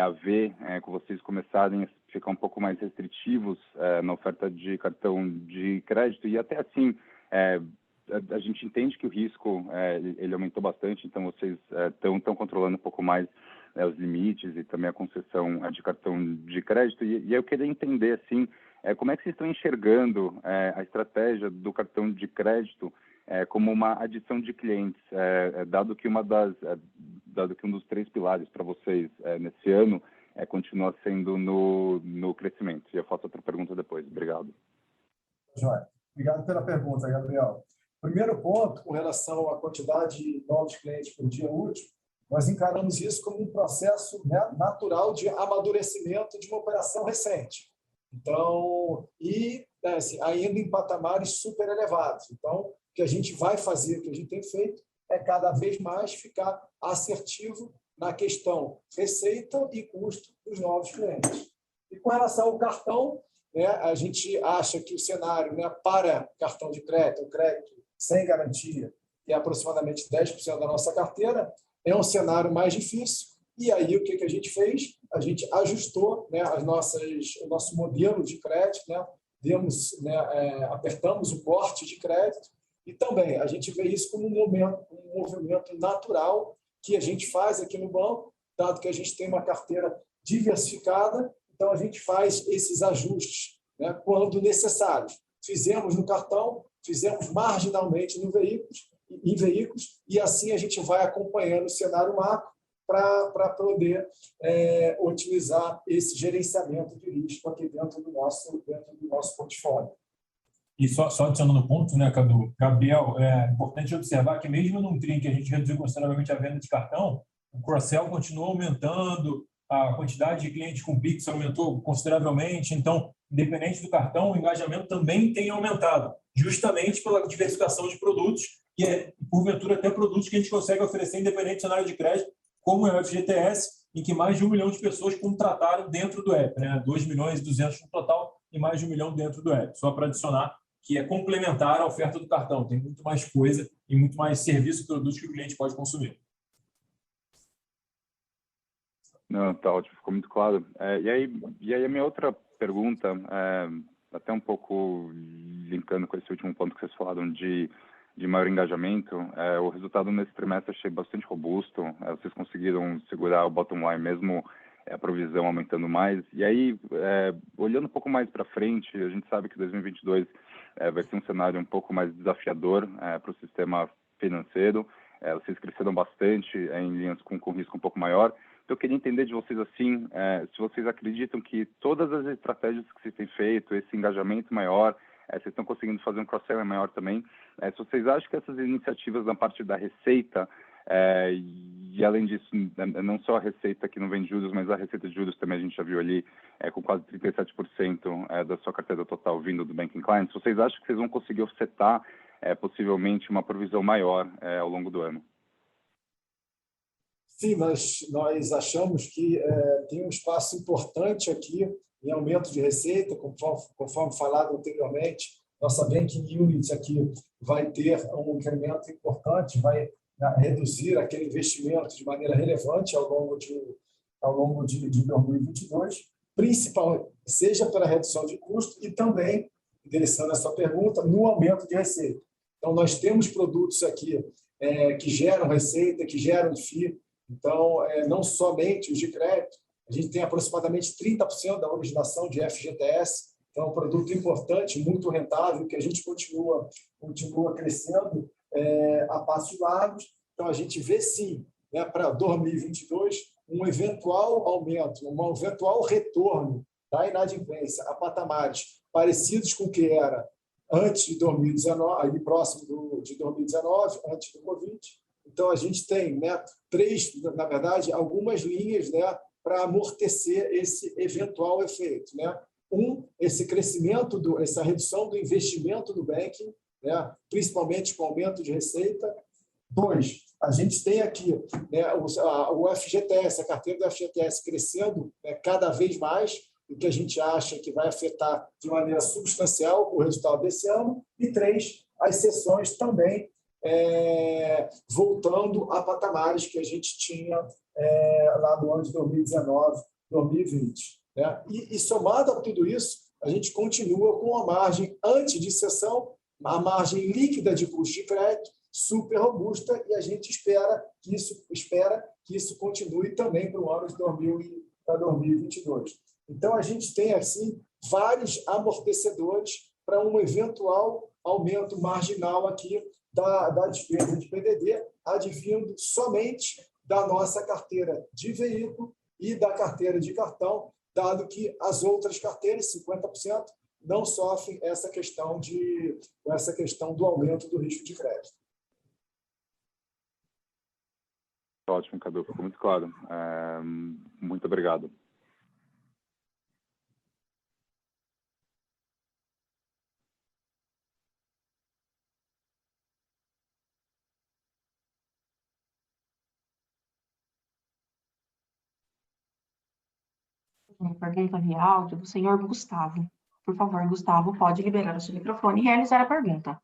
a ver com vocês começarem a ficar um pouco mais restritivos na oferta de cartão de crédito e até assim... a gente entende que o risco ele aumentou bastante, então vocês estão controlando um pouco mais os limites e também a concessão de cartão de crédito. E eu queria entender assim, como é que vocês estão enxergando a estratégia do cartão de crédito como uma adição de clientes, dado que um dos 3 pilares para vocês nesse ano continua sendo no crescimento. E eu faço outra pergunta depois. Obrigado. Joia. Obrigado pela pergunta, Gabriel. Primeiro ponto, com relação à quantidade de novos clientes por dia útil, nós encaramos isso como um processo natural de amadurecimento de uma operação recente. Então, assim, ainda em patamares super elevados. Então, o que a gente vai fazer, o que a gente tem feito, é cada vez mais ficar assertivo na questão receita e custo dos novos clientes. E com relação ao cartão, a gente acha que o cenário para cartão de crédito, o crédito sem garantia, que é aproximadamente 10% da nossa carteira, é um cenário mais difícil. E aí, o que a gente fez? A gente ajustou o nosso modelo de crédito, apertamos o corte de crédito e também a gente vê isso como um movimento natural que a gente faz aqui no banco, dado que a gente tem uma carteira diversificada, então a gente faz esses ajustes quando necessários. Fizemos no cartão, fizemos marginalmente em veículos, e assim a gente vai acompanhando o cenário macro para poder otimizar esse gerenciamento de risco aqui dentro do nosso portfólio. E só adicionando no ponto, Cadu, Gabriel, é importante observar que mesmo num TRI que a gente reduziu consideravelmente a venda de cartão, o cross-sell continua aumentando, a quantidade de clientes com Pix aumentou consideravelmente, então, independente do cartão, o engajamento também tem aumentado, justamente pela diversificação de produtos e, porventura, até produtos que a gente consegue oferecer independente do cenário de crédito, como é o FGTS, em que mais de 1 milhão de pessoas contrataram dentro do app, né? 2.200.000 no total e mais de 1 milhão dentro do app. Só para adicionar que é complementar a oferta do cartão. Tem muito mais coisa e muito mais serviço e produtos que o cliente pode consumir. Não, tá ótimo, ficou muito claro. E aí a minha outra pergunta, até um pouco linkando com esse último ponto que vocês falaram de maior engajamento, o resultado nesse trimestre achei bastante robusto, vocês conseguiram segurar o bottom line mesmo, a provisão aumentando mais. E aí, olhando um pouco mais para frente, a gente sabe que 2022 vai ser um cenário um pouco mais desafiador para o sistema financeiro. Vocês cresceram bastante em linhas com risco um pouco maior. Então, eu queria entender de vocês, assim, se vocês acreditam que todas as estratégias que vocês têm feito, esse engajamento maior, vocês estão conseguindo fazer um cross-sell maior também, se vocês acham que essas iniciativas na parte da receita, e além disso, não só a receita que não vem de juros, mas a receita de juros também a gente já viu ali com quase 37% da sua carteira total vindo do Banking Clients, vocês acham que vocês vão conseguir offsetar possivelmente uma provisão maior ao longo do ano? Sim, mas nós achamos que tem um espaço importante aqui em aumento de receita, conforme falado anteriormente. Nossa Banking Unit aqui vai ter um incremento importante, vai reduzir aquele investimento de maneira relevante ao longo de 2022, principalmente, seja pela redução de custo e também, endereçando essa pergunta, no aumento de receita. Então, nós temos produtos aqui que geram receita, que geram FII. Então, não somente os de crédito, a gente tem aproximadamente 30% da originação de FGTS, então é um produto importante, muito rentável, que a gente continua crescendo a passos largos. Então, a gente vê, sim, para 2022, um eventual aumento, um eventual retorno da inadimplência a patamares parecidos com o que era antes de 2019, ali próximo de 2019, antes do Covid. Então, a gente tem na verdade, algumas linhas para amortecer esse eventual efeito. Esse crescimento, essa redução do investimento do banking, principalmente com aumento de receita. 2, a gente tem aqui o FGTS, a carteira do FGTS crescendo cada vez mais, o que a gente acha que vai afetar de maneira substancial o resultado desse ano. E 3, as cessões também voltando a patamares que a gente tinha lá no ano de 2019, 2020. E somado a tudo isso, a gente continua com a margem antes de cessão, a margem líquida de custo de crédito super robusta, e a gente espera que isso continue também para o ano de 2022. Então, a gente tem, assim, vários amortecedores para um eventual aumento marginal aqui da despesa de PDD, advindo somente da nossa carteira de veículo e da carteira de cartão, dado que as outras carteiras, 50%, não sofrem essa questão do aumento do risco de crédito. Ótimo, Cadu, ficou muito claro. Muito obrigado. Uma pergunta via áudio do senhor Gustavo. Por favor, Gustavo, pode liberar o seu microfone e realizar a pergunta.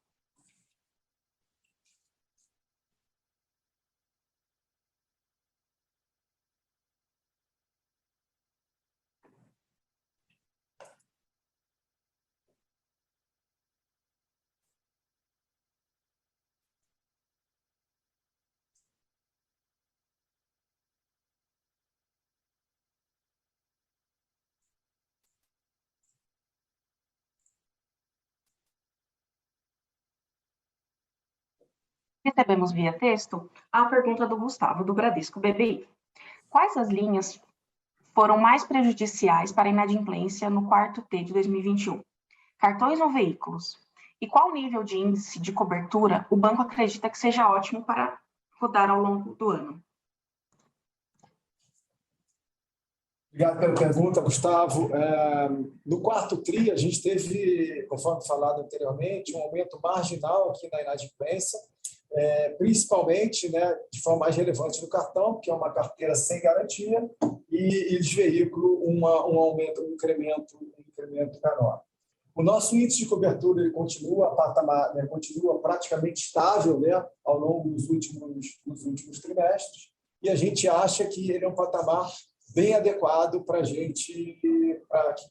Recebemos via texto a pergunta do Gustavo, do Bradesco BBI. Quais as linhas foram mais prejudiciais para a inadimplência no quarto T de 2021? Cartões ou veículos? E qual nível de índice de cobertura o banco acredita que seja ótimo para rodar ao longo do ano? Obrigado pela pergunta, Gustavo. No quarto TRI, a gente teve, conforme falado anteriormente, um aumento marginal aqui na inadimplência. principalmente, né, de forma mais relevante no cartão, que é uma carteira sem garantia, e de veículo um aumento, um incremento menor. O nosso índice de cobertura ele continua praticamente estável, né, ao longo dos últimos trimestres, e a gente acha que ele é um patamar bem adequado para a gente,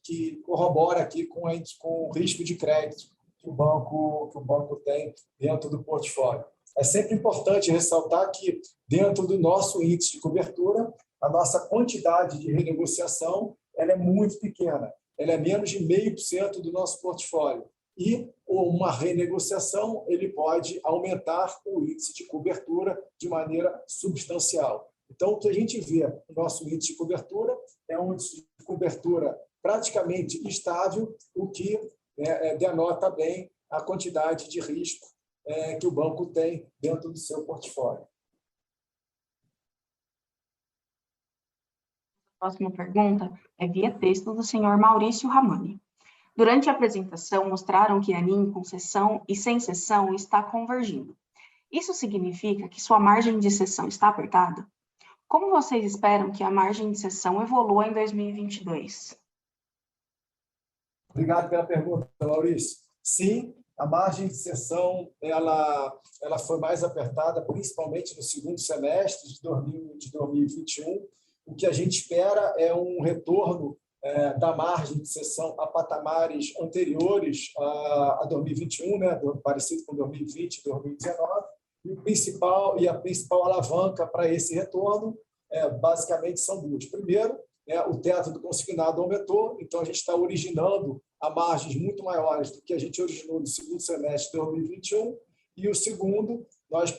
que corrobora aqui com o risco de crédito que o banco tem dentro do portfólio. É sempre importante ressaltar que, dentro do nosso índice de cobertura, a nossa quantidade de renegociação ela é muito pequena. Ela é menos de 0,5% do nosso portfólio. E uma renegociação ele pode aumentar o índice de cobertura de maneira substancial. Então, o que a gente vê no nosso índice de cobertura é um índice de cobertura praticamente estável, o que denota bem a quantidade de risco que o banco tem dentro do seu portfólio. A próxima pergunta é via texto do senhor Maurício Ramani. Durante a apresentação, mostraram que a NIM com cessão e sem cessão está convergindo. Isso significa que sua margem de cessão está apertada? Como vocês esperam que a margem de cessão evolua em 2022? Obrigado pela pergunta, Maurício. Sim, a margem de cessão ela foi mais apertada, principalmente no segundo semestre de 2021. O que a gente espera é um retorno da margem de cessão a patamares anteriores a 2021, né, parecido com 2020 e 2019. E a principal alavanca para esse retorno, basicamente, são duas. Primeiro, o teto do consignado aumentou, então a gente está originando a margens muito maiores do que a gente originou no segundo semestre de 2021. E o segundo, nós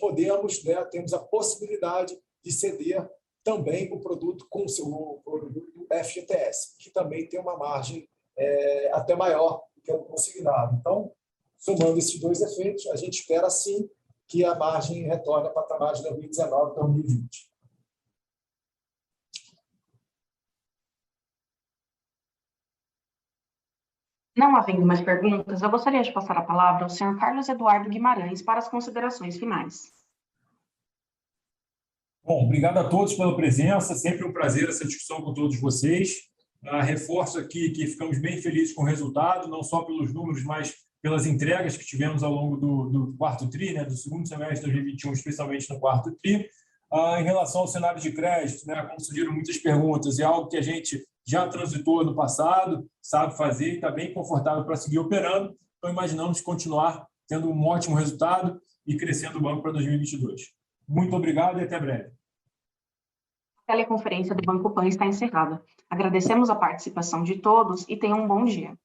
temos a possibilidade de ceder também o produto com o produto FGTS, que também tem uma margem até maior do que o consignado. Então, somando esses dois efeitos, a gente espera, sim, que a margem retorne a patamares de 2019 e 2020. Não havendo mais perguntas, eu gostaria de passar a palavra ao senhor Carlos Eduardo Guimarães para as considerações finais. Bom, obrigado a todos pela presença, sempre um prazer essa discussão com todos vocês. Reforço aqui que ficamos bem felizes com o resultado, não só pelos números, mas pelas entregas que tivemos ao longo do quarto TRI, né, do segundo semestre de 2021, especialmente no quarto TRI. Em relação ao cenário de crédito, né, como surgiram muitas perguntas, é algo que a gente já transitou no passado, sabe fazer e está bem confortável para seguir operando. Então, imaginamos continuar tendo um ótimo resultado e crescendo o banco para 2022. Muito obrigado e até breve. A teleconferência do Banco Pan está encerrada. Agradecemos a participação de todos e tenham um bom dia.